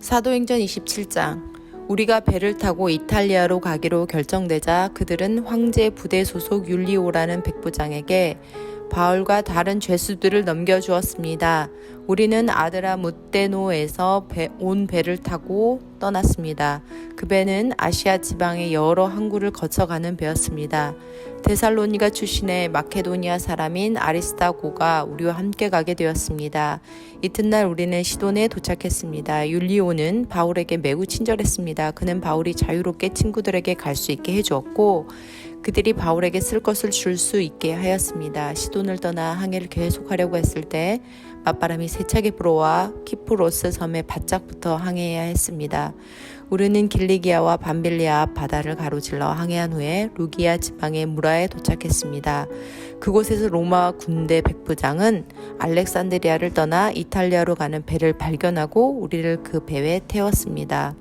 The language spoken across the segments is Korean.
사도행전 27장. 우리가 배를 타고 이탈리아로 가기로 결정되자 그들은 황제 부대 소속 율리오라는 백부장에게 바울과 다른 죄수들을 넘겨주었습니다. 우리는 아드라무테노에서 온 배를 타고 떠났습니다. 그 배는 아시아 지방의 여러 항구를 거쳐가는 배였습니다. 데살로니가 출신의 마케도니아 사람인 아리스다고가 우리와 함께 가게 되었습니다. 이튿날 우리는 시돈에 도착했습니다. 율리오는 바울에게 매우 친절했습니다. 그는 바울이 자유롭게 친구들에게 갈 수 있게 해주었고 그들이 바울에게 쓸 것을 줄 수 있게 하였습니다. 시돈을 떠나 항해를 계속하려고 했을 때 맞바람이 세차게 불어와 키프로스 섬에 바짝부터 항해해야 했습니다. 우리는 길리기아와 밤빌리아 앞 바다를 가로질러 항해한 후에 루기아 지방의 무라에 도착했습니다. 그곳에서 로마 군대 백부장은 알렉산드리아를 떠나 이탈리아로 가는 배를 발견하고 우리를 그 배에 태웠습니다.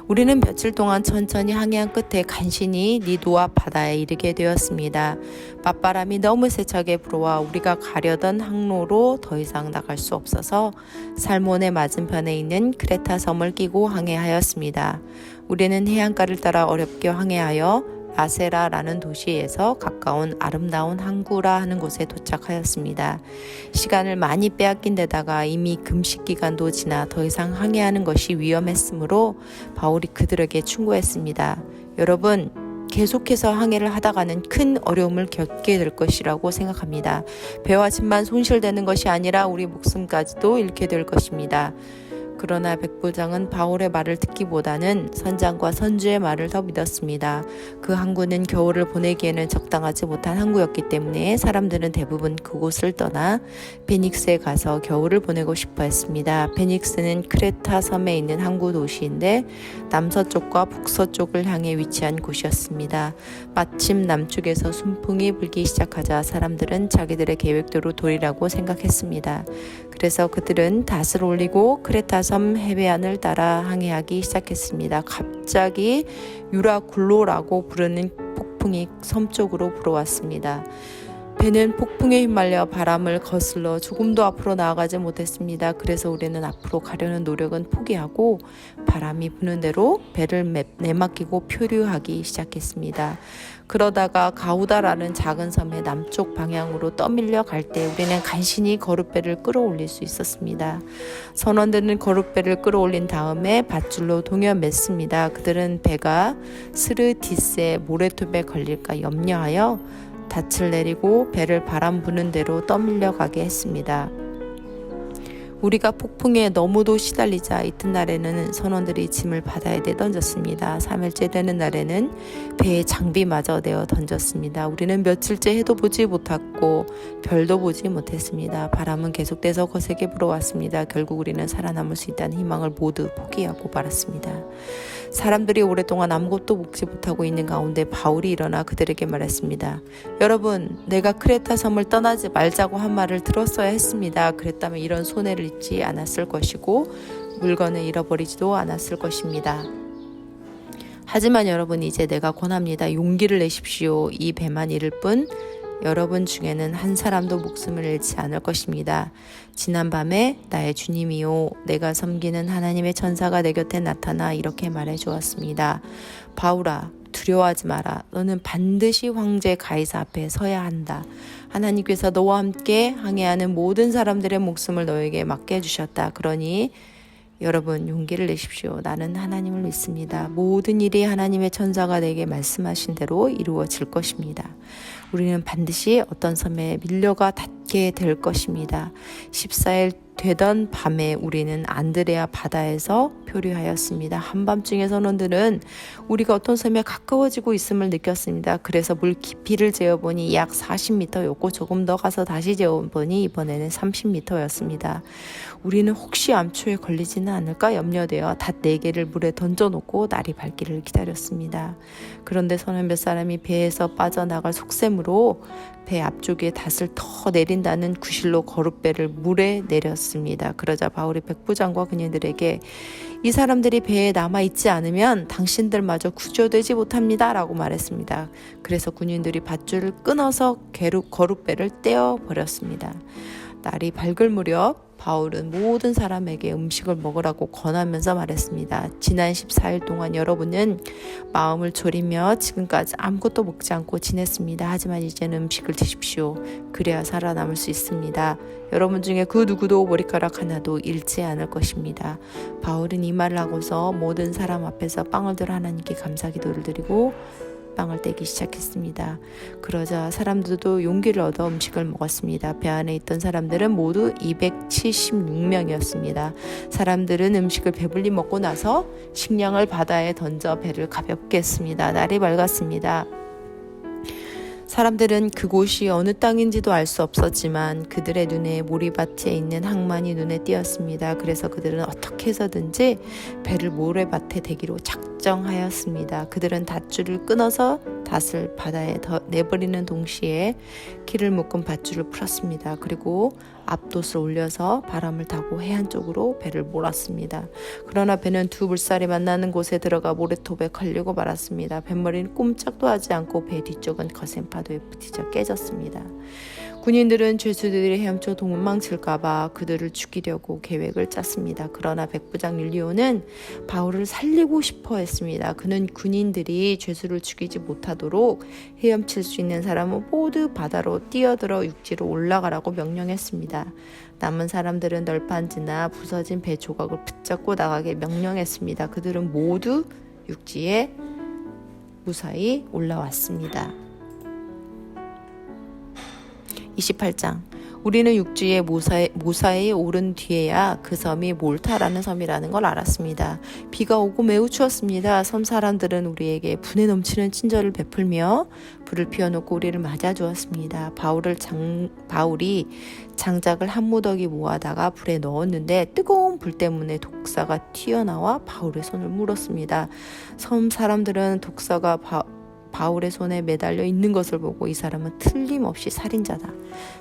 우리는 며칠 동안 천천히 항해한 끝에 간신히 니도아 바다에 이르게 되었습니다. 맞바람이 너무 세차게 불어와 우리가 가려던 항로로 더 이상 나갈 수 없어서 살몬의 맞은편에 있는 크레타 섬을 끼고 항해하였습니다. 우리는 해안가를 따라 어렵게 항해하여 라세라라는 도시에서 가까운 아름다운 항구라 하는 곳에 도착하였습니다. 시간을 많이 빼앗긴 데다가 이미 금식 기간도 지나 더 이상 항해하는 것이 위험했으므로 바울이 그들에게 충고했습니다. 여러분, 계속해서 항해를 하다가는 큰 어려움을 겪게 될 것이라고 생각합니다. 배와 짐만 손실되는 것이 아니라 우리 목숨까지도 잃게 될 것입니다. 그러나 백부장은 바울의 말을 듣기보다는 선장과 선주의 말을 더 믿었습니다. 그 항구는 겨울을 보내기에는 적당하지 못한 항구였기 때문에 사람들은 대부분 그곳을 떠나 베닉스에 가서 겨울을 보내고 싶어 했습니다. 베닉스는 크레타 섬에 있는 항구 도시인데 남서쪽과 북서쪽을 향해 위치한 곳이었습니다. 마침 남쪽에서 순풍이 불기 시작하자 사람들은 자기들의 계획대로 도리라고 생각했습니다. 그래서 그들은 닷을 올리고 크레타 섬 해변을 따라 항해하기 시작했습니다. 갑자기 유라굴로라고 부르는 폭풍이 섬 쪽으로 불어왔습니다. 배는 폭풍에 휘말려 바람을 거슬러 조금도 앞으로 나아가지 못했습니다. 그래서 우리는 앞으로 가려는 노력은 포기하고 바람이 부는 대로 배를 내맡기고 표류하기 시작했습니다. 그러다가 가우다라는 작은 섬의 남쪽 방향으로 떠밀려 갈 때 우리는 간신히 거룻배를 끌어올릴 수 있었습니다. 선원들은 거룻배를 끌어올린 다음에 밧줄로 동여 맸습니다. 그들은 배가 스르디스의 모래톱에 걸릴까 염려하여 닻을 내리고 배를 바람 부는 대로 떠밀려 가게 했습니다. 우리가 폭풍에 너무도 시달리자 이튿날에는 선원들이 짐을 바다에 내던졌습니다. 3일째 되는 날에는 배에 장비마저 내어 던졌습니다. 우리는 며칠째 해도 보지 못했고 별도 보지 못했습니다. 바람은 계속돼서 거세게 불어왔습니다. 결국 우리는 살아남을 수 있다는 희망을 모두 포기하고 말았습니다. 사람들이 오랫동안 아무것도 먹지 못하고 있는 가운데 바울이 일어나 그들에게 말했습니다. 여러분, 내가 크레타 섬을 떠나지 말자고 한 말을 들었어야 했습니다. 그랬다면 이런 손해를 입지 않았을 것이고 물건을 잃어버리지도 않았을 것입니다. 하지만 여러분, 이제 내가 권합니다. 용기를 내십시오. 이 배만 잃을 뿐 여러분 중에는 한 사람도 목숨을 잃지 않을 것입니다. 지난밤에 나의 주님이요 내가 섬기는 하나님의 천사가 내 곁에 나타나 이렇게 말해 주었습니다. 바울아, 두려워하지 마라. 너는 반드시 황제 가이사 앞에 서야 한다. 하나님께서 너와 함께 항해하는 모든 사람들의 목숨을 너에게 맡겨주셨다. 그러니 여러분, 용기를 내십시오. 나는 하나님을 믿습니다. 모든 일이 하나님의 천사가 내게 말씀하신 대로 이루어질 것입니다. 우리는 반드시 어떤 섬에 밀려가 닿게 될 것입니다. 14일 되던 밤에 우리는 안드레아 바다에서 표류하였습니다. 한밤중에 선원들은 우리가 어떤 섬에 가까워지고 있음을 느꼈습니다. 그래서 물 깊이를 재어보니 약 40m였고 조금 더 가서 다시 재어보니 이번에는 30m였습니다. 우리는 혹시 암초에 걸리지는 않을까 염려되어 닷 4개를 물에 던져놓고 날이 밝기를 기다렸습니다. 그런데 선원 몇 사람이 배에서 빠져나갈 속셈으로 배 앞쪽에 닷을 더 내린다는 구실로 거룻배를 물에 내렸습니다. 그러자 바울이 백부장과 그녀들에게 이 사람들이 배에 남아있지 않으면 당신들마저 구조되지 못합니다 라고 말했습니다. 그래서 군인들이 밧줄을 끊어서 거룻배를 떼어버렸습니다. 날이 밝을 무렵 바울은 모든 사람에게 음식을 먹으라고 권하면서 말했습니다. 지난 14일 동안 여러분은 마음을 졸이며 지금까지 아무것도 먹지 않고 지냈습니다. 하지만 이제는 음식을 드십시오. 그래야 살아남을 수 있습니다. 여러분 중에 그 누구도 머리카락 하나도 잃지 않을 것입니다. 바울은 이 말을 하고서 모든 사람 앞에서 빵을 들어 하나님께 감사 기도를 드리고 빵을 떼기 시작했습니다. 그러자 사람들도 용기를 얻어 음식을 먹었습니다. 배 안에 있던 사람들은 모두 276명이었습니다. 사람들은 음식을 배불리 먹고 나서 식량을 바다에 던져 배를 가볍게 했습니다. 날이 밝았습니다. 사람들은 그곳이 어느 땅인지도 알 수 없었지만 그들의 눈에 모래밭에 있는 항만이 눈에 띄었습니다. 그래서 그들은 어떻게 해서든지 배를 모래밭에 대기로 작정하였습니다. 그들은 밧줄을 끊어서 닷을 바다에 내버리는 동시에 길을 묶은 밧줄을 풀었습니다. 그리고 앞돛을 올려서 바람을 타고 해안 쪽으로 배를 몰았습니다. 그러나 배는 두 물살이 만나는 곳에 들어가 모래톱에 걸리고 말았습니다. 뱃머리는 꼼짝도 하지 않고 배 뒤쪽은 거센 파도에 부딪혀 깨졌습니다. 군인들은 죄수들이 헤엄쳐 도망칠까봐 그들을 죽이려고 계획을 짰습니다. 그러나 백부장 율리오는 바울을 살리고 싶어 했습니다. 그는 군인들이 죄수를 죽이지 못하도록 헤엄칠 수 있는 사람은 모두 바다로 뛰어들어 육지로 올라가라고 명령했습니다. 남은 사람들은 널판지나 부서진 배 조각을 붙잡고 나가게 명령했습니다. 그들은 모두 육지에 무사히 올라왔습니다. 28장. 우리는 육지에 모사에 오른 뒤에야 그 섬이 몰타라는 섬이라는 걸 알았습니다. 비가 오고 매우 추웠습니다. 섬 사람들은 우리에게 분에 넘치는 친절을 베풀며 불을 피워놓고 우리를 맞아주었습니다. 바울이 장작을 한 무더기 모아다가 불에 넣었는데 뜨거운 불 때문에 독사가 튀어나와 바울의 손을 물었습니다. 섬 사람들은 독사가 바울의 손에 매달려 있는 것을 보고 이 사람은 틀림없이 살인자다.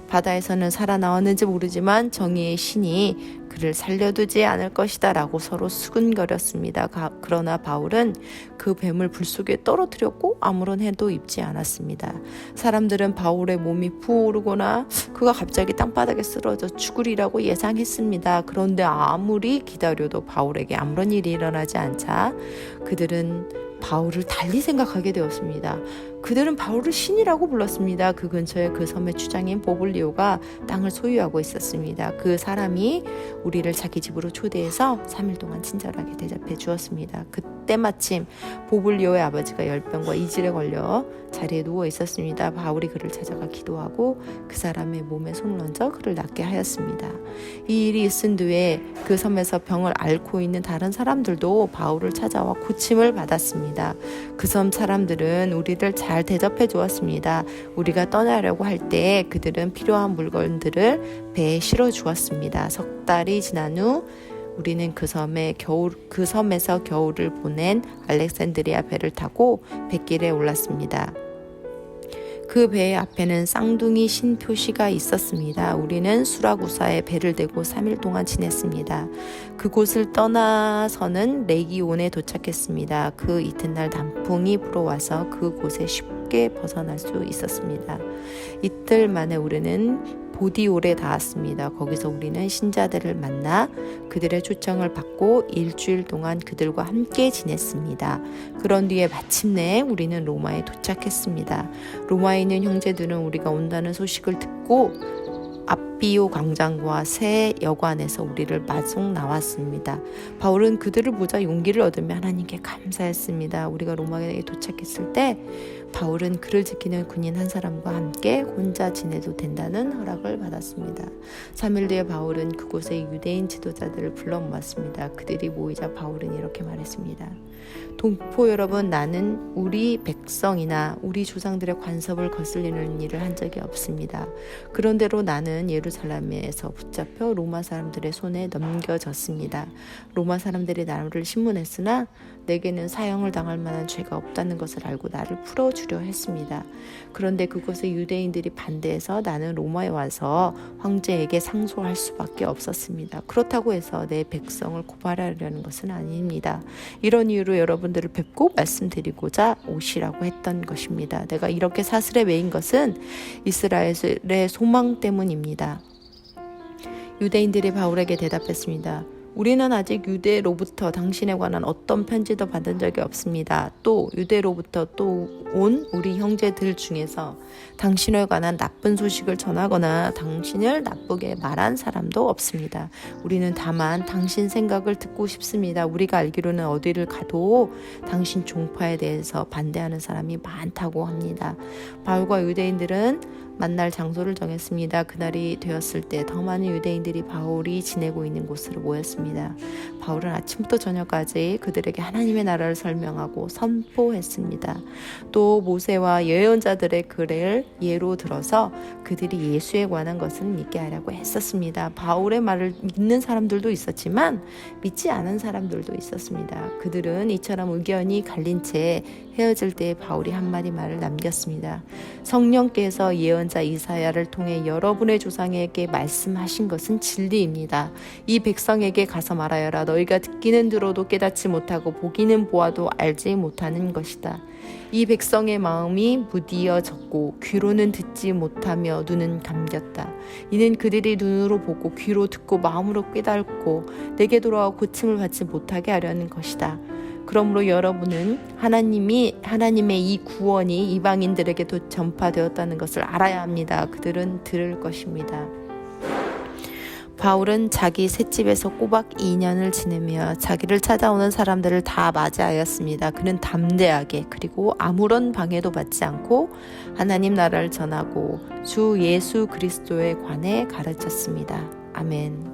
바다에서는 살아나왔는지 모르지만 정의의 신이 그를 살려두지 않을 것이다 라고 서로 수근거렸습니다. 그러나 바울은 그 뱀을 불 속에 떨어뜨렸고 아무런 해도 입지 않았습니다. 사람들은 바울의 몸이 부어오르거나 그가 갑자기 땅바닥에 쓰러져 죽으리라고 예상했습니다. 그런데 아무리 기다려도 바울에게 아무런 일이 일어나지 않자 그들은 바울을 달리 생각하게 되었습니다. 그들은 바울을 신이라고 불렀습니다. 그 근처에 그 섬의 주장인 보블리오가 땅을 소유하고 있었습니다. 그 사람이 우리를 자기 집으로 초대해서 3일 동안 친절하게 대접해 주었습니다. 그때 마침 보블리오의 아버지가 열병과 이질에 걸려 자리에 누워 있었습니다. 바울이 그를 찾아가 기도하고 그 사람의 몸에 손을 얹어 그를 낫게 하였습니다. 이 일이 있은 뒤에 그 섬에서 병을 앓고 있는 다른 사람들도 바울을 찾아와 고침을 받았습니다. 그 섬 사람들은 우리를 잘 대접해 주었습니다. 우리가 떠나려고 할 때 그들은 필요한 물건들을 배에 실어 주었습니다. 석 달이 지난 후 우리는 그 섬에서 겨울을 보낸 알렉산드리아 배를 타고 뱃길에 올랐습니다. 그 배 앞에는 쌍둥이 신 표시가 있었습니다. 우리는 수라구사에 배를 대고 3일 동안 지냈습니다. 그곳을 떠나서는 레기온에 도착했습니다. 그 이튿날 단풍이 불어와서 그곳에 쉽게 벗어날 수 있었습니다. 이틀 만에 우리는 보디올에 닿았습니다. 거기서 우리는 신자들을 만나 그들의 초청을 받고 일주일 동안 그들과 함께 지냈습니다. 그런 뒤에 마침내 우리는 로마에 도착했습니다. 로마에 있는 형제들은 우리가 온다는 소식을 듣고 앞비오 광장과 새 여관에서 우리를 마중 나왔습니다. 바울은 그들을 보자 용기를 얻으며 하나님께 감사했습니다. 우리가 로마에 도착했을 때 바울은 그를 지키는 군인 한 사람과 함께 혼자 지내도 된다는 허락을 받았습니다. 3일 뒤에 바울은 그곳의 유대인 지도자들을 불러 모았습니다. 그들이 모이자 바울은 이렇게 말했습니다. 동포 여러분, 나는 우리 백성이나 우리 조상들의 관습을 거슬리는 일을 한 적이 없습니다. 그런대로 나는 예루살렘에서 붙잡혀 로마 사람들의 손에 넘겨졌습니다. 로마 사람들이 나를 신문했으나 내게는 사형을 당할 만한 죄가 없다는 것을 알고 나를 풀어주려 했습니다. 그런데 그곳의 유대인들이 반대해서 나는 로마에 와서 황제에게 상소할 수밖에 없었습니다. 그렇다고 해서 내 백성을 고발하려는 것은 아닙니다. 이런 이유로 여러분들을 뵙고 말씀드리고자 오시라고 했던 것입니다. 내가 이렇게 사슬에 매인 것은 이스라엘의 소망 때문입니다. 유대인들이 바울에게 대답했습니다. 우리는 아직 유대로부터 당신에 관한 어떤 편지도 받은 적이 없습니다. 또 유대로부터 또 온 우리 형제들 중에서 당신에 관한 나쁜 소식을 전하거나 당신을 나쁘게 말한 사람도 없습니다. 우리는 다만 당신 생각을 듣고 싶습니다. 우리가 알기로는 어디를 가도 당신 종파에 대해서 반대하는 사람이 많다고 합니다. 바울과 유대인들은 만날 장소를 정했습니다. 그날이 되었을 때 더 많은 유대인들이 바울이 지내고 있는 곳으로 모였습니다. 바울은 아침부터 저녁까지 그들에게 하나님의 나라를 설명하고 선포했습니다. 또 모세와 예언자들의 글을 예로 들어서 그들이 예수에 관한 것을 믿게 하려고 했었습니다. 바울의 말을 믿는 사람들도 있었지만 믿지 않은 사람들도 있었습니다. 그들은 이처럼 의견이 갈린 채 헤어질 때 바울이 한마디 말을 남겼습니다. 성령께서 예언자 이사야를 통해 여러분의 조상에게 말씀하신 것은 진리입니다. 이 백성에게 가서 말하여라. 너희가 듣기는 들어도 깨닫지 못하고 보기는 보아도 알지 못하는 것이다. 이 백성의 마음이 무디어졌고 귀로는 듣지 못하며 눈은 감겼다. 이는 그들이 눈으로 보고 귀로 듣고 마음으로 깨닫고 내게 돌아와 고침을 받지 못하게 하려는 것이다. 그러므로 여러분은 하나님의 이 구원이 이방인들에게도 전파되었다는 것을 알아야 합니다. 그들은 들을 것입니다. 바울은 자기 셋집에서 꼬박 2년을 지내며 자기를 찾아오는 사람들을 다 맞이하였습니다. 그는 담대하게 그리고 아무런 방해도 받지 않고 하나님 나라를 전하고 주 예수 그리스도에 관해 가르쳤습니다. 아멘.